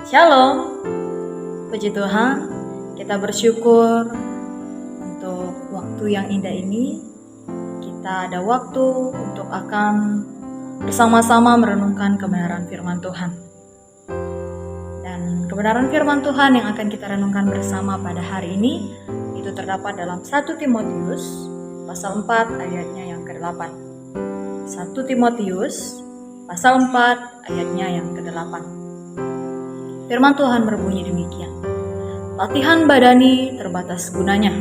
Shalom, puji Tuhan, kita bersyukur untuk waktu yang indah ini. Kita ada waktu untuk akan bersama-sama merenungkan kebenaran firman Tuhan. Dan kebenaran firman Tuhan yang akan kita renungkan bersama pada hari ini itu terdapat dalam 1 Timotius pasal 4 ayatnya yang ke-8. 1 Timotius pasal 4 ayatnya yang ke-8. Firman Tuhan berbunyi demikian. Latihan badani terbatas gunanya,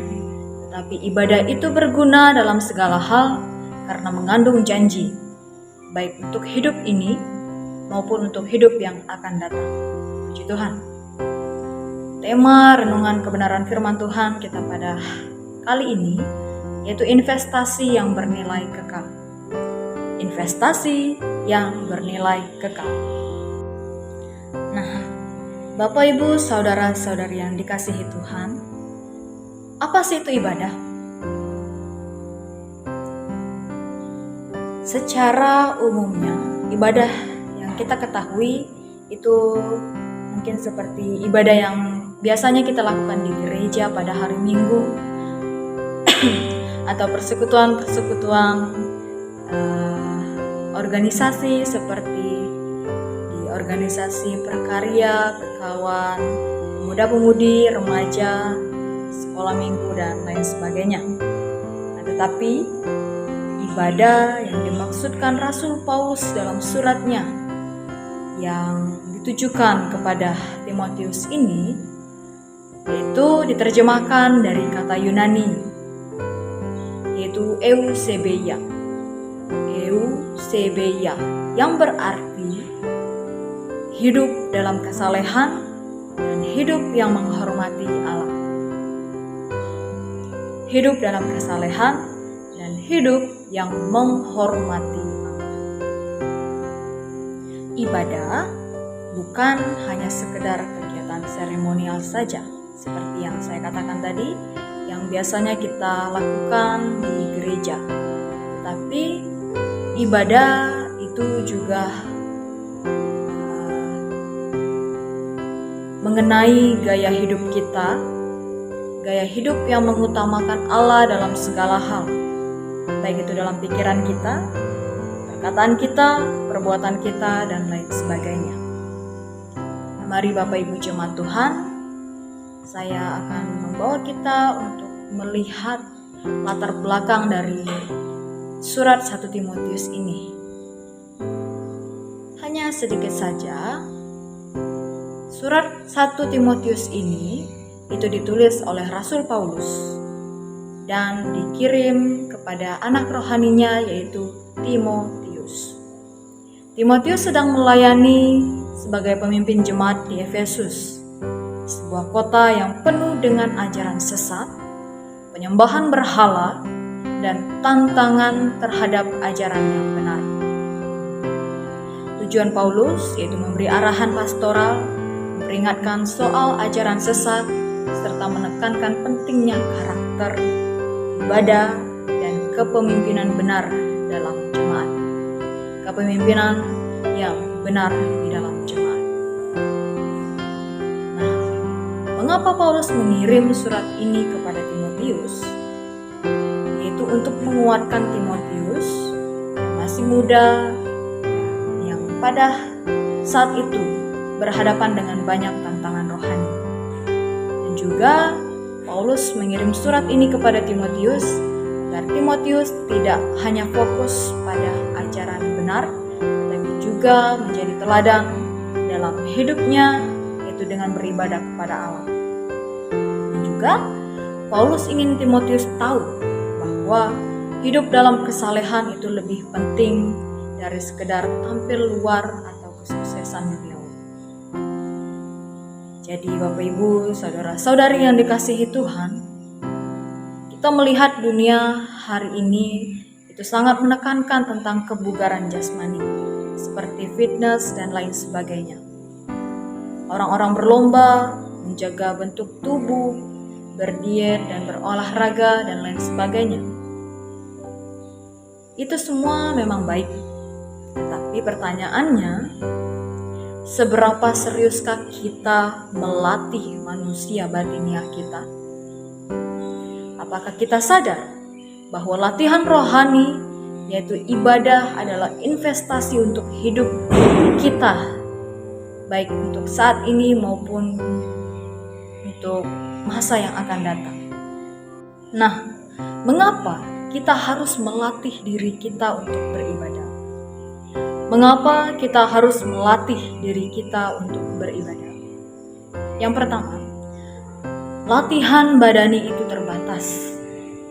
tetapi ibadah itu berguna dalam segala hal karena mengandung janji, baik untuk hidup ini maupun untuk hidup yang akan datang. Puji Tuhan. Tema renungan kebenaran firman Tuhan kita pada kali ini yaitu investasi yang bernilai kekal. Investasi yang bernilai kekal. Nah, Bapak, Ibu, Saudara-saudari yang dikasihi Tuhan, apa sih itu ibadah? Secara umumnya, ibadah yang kita ketahui itu mungkin seperti ibadah yang biasanya kita lakukan di gereja pada hari Minggu atau persekutuan-persekutuan organisasi seperti organisasi prakarya, kawan, pemuda-pemudi, remaja, sekolah minggu, dan lain sebagainya. Tetapi ibadah yang dimaksudkan Rasul Paulus dalam suratnya yang ditujukan kepada Timotius ini yaitu diterjemahkan dari kata Yunani yaitu eusebeia yang berarti hidup dalam kesalehan dan hidup yang menghormati Allah. Hidup dalam kesalehan dan hidup yang menghormati Allah. Ibadah bukan hanya sekedar kegiatan seremonial saja, seperti yang saya katakan tadi, yang biasanya kita lakukan di gereja. Tetapi ibadah itu juga mengenai gaya hidup kita, gaya hidup yang mengutamakan Allah dalam segala hal, baik itu dalam pikiran kita, perkataan kita, perbuatan kita, dan lain sebagainya. Mari Bapak Ibu jemaat Tuhan, saya akan membawa kita untuk melihat latar belakang dari surat 1 Timotius ini. Hanya sedikit saja. Surat 1 Timotius ini itu ditulis oleh Rasul Paulus dan dikirim kepada anak rohaninya yaitu Timotius. Timotius sedang melayani sebagai pemimpin jemaat di Efesus, sebuah kota yang penuh dengan ajaran sesat, penyembahan berhala, dan tantangan terhadap ajaran yang benar. Tujuan Paulus yaitu memberi arahan pastoral, memperingatkan soal ajaran sesat, serta menekankan pentingnya karakter, ibadah, dan kepemimpinan benar dalam jemaat. Kepemimpinan yang benar di dalam jemaat. Nah, mengapa Paulus mengirim surat ini kepada Timotius? Yaitu untuk menguatkan Timotius yang masih muda, yang pada saat itu berhadapan dengan banyak tantangan rohani. Dan juga Paulus mengirim surat ini kepada Timotius agar Timotius tidak hanya fokus pada ajaran benar, tetapi juga menjadi teladan dalam hidupnya, yaitu dengan beribadah kepada Allah. Dan juga Paulus ingin Timotius tahu bahwa hidup dalam kesalehan itu lebih penting dari sekedar tampil luar atau kesuksesan beliau. Jadi Bapak Ibu, saudara-saudari yang dikasihi Tuhan, kita melihat dunia hari ini itu sangat menekankan tentang kebugaran jasmani, seperti fitness dan lain sebagainya. Orang-orang berlomba menjaga bentuk tubuh, berdiet dan berolahraga dan lain sebagainya. Itu semua memang baik, tetapi pertanyaannya, seberapa seriuskah kita melatih manusia batiniah kita? Apakah kita sadar bahwa latihan rohani, yaitu ibadah, adalah investasi untuk hidup kita, baik untuk saat ini maupun untuk masa yang akan datang? Nah, mengapa kita harus melatih diri kita untuk beribadah? Mengapa kita harus melatih diri kita untuk beribadah? Yang pertama, latihan badani itu terbatas.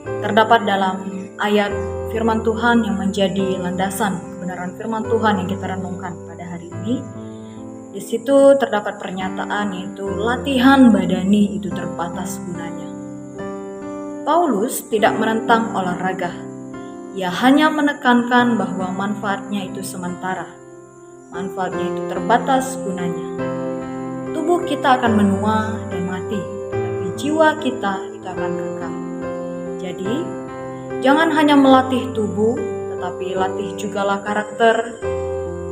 Terdapat dalam ayat firman Tuhan yang menjadi landasan kebenaran firman Tuhan yang kita renungkan pada hari ini. Di situ terdapat pernyataan yaitu latihan badani itu terbatas gunanya. Paulus tidak menentang olahraga. Ia hanya menekankan bahwa manfaatnya itu sementara. Manfaatnya itu terbatas gunanya. Tubuh kita akan menua dan mati, tetapi jiwa kita itu akan kekal. Jadi, jangan hanya melatih tubuh, tetapi latih jugalah karakter,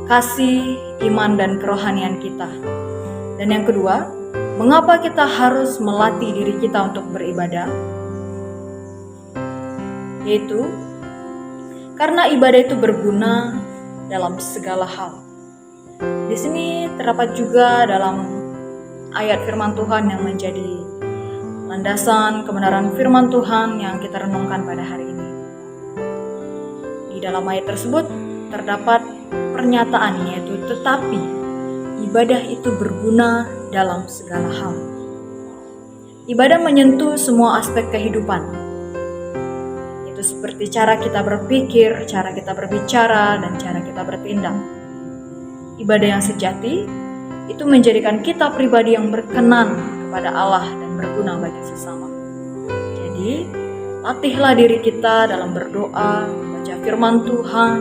kasih, iman, dan kerohanian kita. Dan yang kedua, mengapa kita harus melatih diri kita untuk beribadah? Yaitu karena ibadah itu berguna dalam segala hal. Di sini terdapat juga dalam ayat firman Tuhan yang menjadi landasan kebenaran firman Tuhan yang kita renungkan pada hari ini. Di dalam ayat tersebut terdapat pernyataan yaitu tetapi ibadah itu berguna dalam segala hal. Ibadah menyentuh semua aspek kehidupan. Seperti cara kita berpikir, cara kita berbicara, dan cara kita bertindak. Ibadah yang sejati itu menjadikan kita pribadi yang berkenan kepada Allah dan berguna bagi sesama. Jadi, latihlah diri kita dalam berdoa, baca firman Tuhan,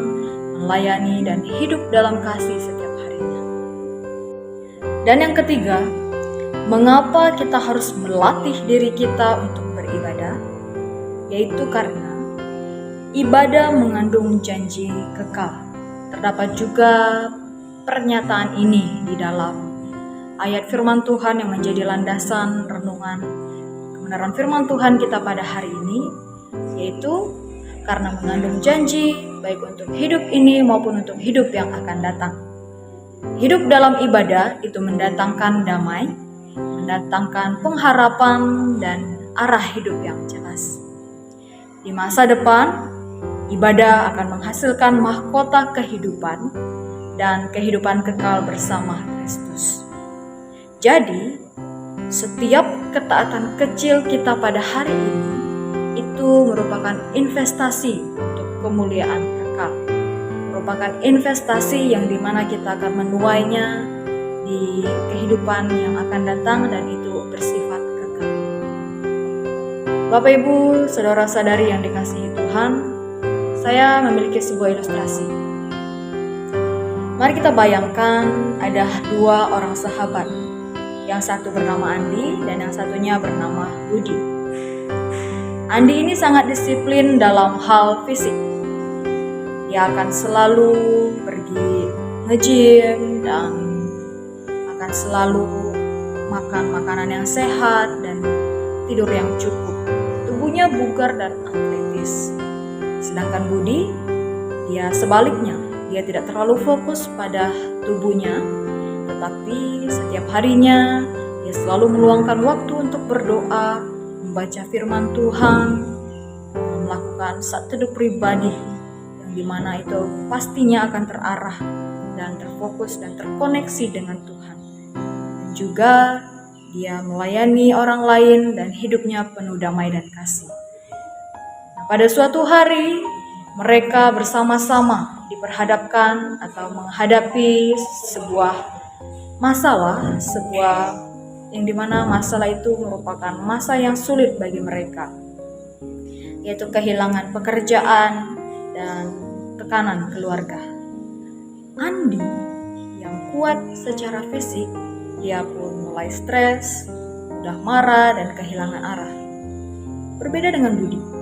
melayani, dan hidup dalam kasih setiap harinya. Dan yang ketiga, mengapa kita harus melatih diri kita untuk beribadah? Yaitu karena ibadah mengandung janji kekal. Terdapat juga pernyataan ini di dalam ayat firman Tuhan yang menjadi landasan renungan kebenaran firman Tuhan kita pada hari ini, yaitu karena mengandung janji baik untuk hidup ini maupun untuk hidup yang akan datang. Hidup dalam ibadah itu mendatangkan damai, mendatangkan pengharapan dan arah hidup yang jelas. Di masa depan, ibadah akan menghasilkan mahkota kehidupan dan kehidupan kekal bersama Kristus. Jadi, setiap ketaatan kecil kita pada hari ini itu merupakan investasi untuk kemuliaan kekal. Merupakan investasi yang dimana kita akan menuainya di kehidupan yang akan datang dan itu bersifat kekal. Bapak Ibu, saudara-saudari yang dikasihi Tuhan, saya memiliki sebuah ilustrasi. Mari kita bayangkan ada dua orang sahabat. Yang satu bernama Andi dan yang satunya bernama Budi. Andi ini sangat disiplin dalam hal fisik. Dia akan selalu pergi nge-gym dan akan selalu makan makanan yang sehat dan tidur yang cukup. Tubuhnya bugar dan atletis. Sedangkan Budi, dia sebaliknya, dia tidak terlalu fokus pada tubuhnya, tetapi setiap harinya dia selalu meluangkan waktu untuk berdoa, membaca firman Tuhan, melakukan saat teduh pribadi, yang dimana itu pastinya akan terarah dan terfokus dan terkoneksi dengan Tuhan. Dan juga dia melayani orang lain dan hidupnya penuh damai dan kasih. Pada suatu hari, mereka bersama-sama diperhadapkan atau menghadapi sebuah masalah, yang dimana masalah itu merupakan masa yang sulit bagi mereka, yaitu kehilangan pekerjaan dan tekanan keluarga. Andi yang kuat secara fisik, dia pun mulai stres, mudah marah dan kehilangan arah. Berbeda dengan Budi.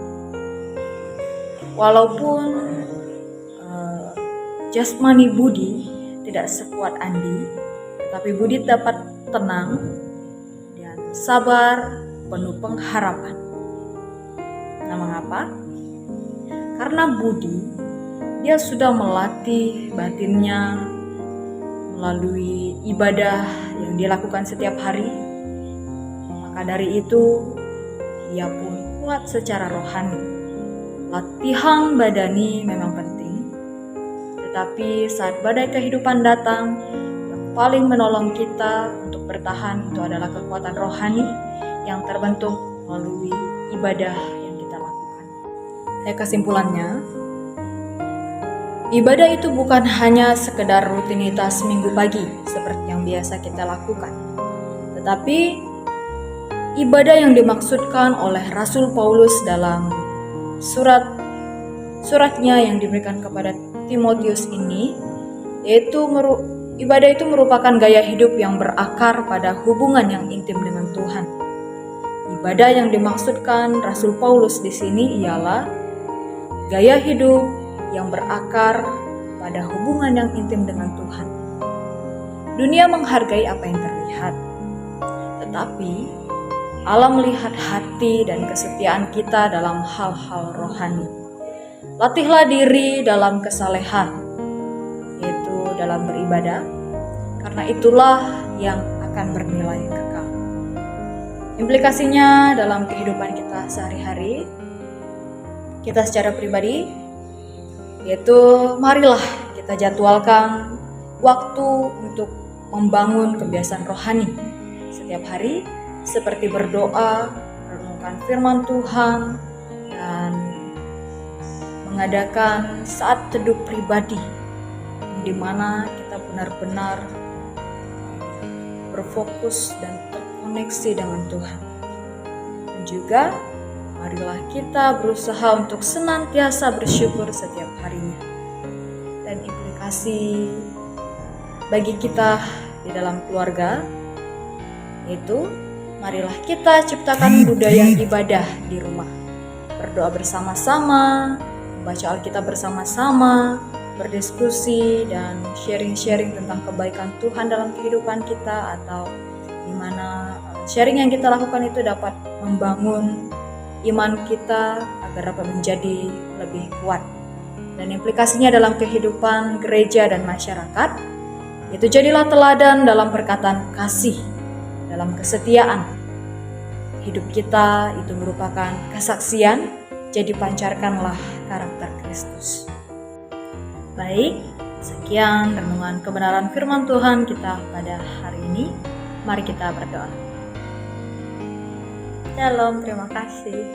Walaupun jasmani Budi tidak sekuat Andi, tetapi budi dapat tenang dan sabar penuh pengharapan. Nah, mengapa? Karena budi, dia sudah melatih batinnya melalui ibadah yang dilakukan setiap hari. Maka dari itu, ia pun kuat secara rohani. Latihan badani memang penting, tetapi saat badai kehidupan datang, yang paling menolong kita untuk bertahan itu adalah kekuatan rohani yang terbentuk melalui ibadah yang kita lakukan. Kesimpulannya, ibadah itu bukan hanya sekedar rutinitas minggu pagi seperti yang biasa kita lakukan, tetapi ibadah yang dimaksudkan oleh Rasul Paulus dalam suratnya yang diberikan kepada Timotius ini, yaitu ibadah itu merupakan gaya hidup yang berakar pada hubungan yang intim dengan Tuhan. Ibadah yang dimaksudkan Rasul Paulus di sini ialah gaya hidup yang berakar pada hubungan yang intim dengan Tuhan. Dunia menghargai apa yang terlihat, tetapi Allah melihat hati dan kesetiaan kita dalam hal-hal rohani. Latihlah diri dalam kesalehan, yaitu dalam beribadah, karena itulah yang akan bernilai kekal. Implikasinya dalam kehidupan kita sehari-hari, kita secara pribadi, yaitu marilah kita jadwalkan waktu untuk membangun kebiasaan rohani setiap hari, seperti berdoa, merenungkan firman Tuhan, dan mengadakan saat teduh pribadi di mana kita benar-benar berfokus dan terkoneksi dengan Tuhan. Dan juga marilah kita berusaha untuk senantiasa bersyukur setiap harinya. Dan implikasi bagi kita di dalam keluarga, yaitu marilah kita ciptakan budaya ibadah di rumah. Berdoa bersama-sama, membaca Alkitab bersama-sama, berdiskusi dan sharing-sharing tentang kebaikan Tuhan dalam kehidupan kita, atau di mana sharing yang kita lakukan itu dapat membangun iman kita agar dapat menjadi lebih kuat. Dan implikasinya dalam kehidupan gereja dan masyarakat, itu jadilah teladan dalam perkataan kasih, dalam kesetiaan. Hidup kita itu merupakan kesaksian, jadi pancarkanlah karakter Kristus. Baik, sekian renungan kebenaran firman Tuhan kita pada hari ini. Mari kita berdoa. Shalom, terima kasih.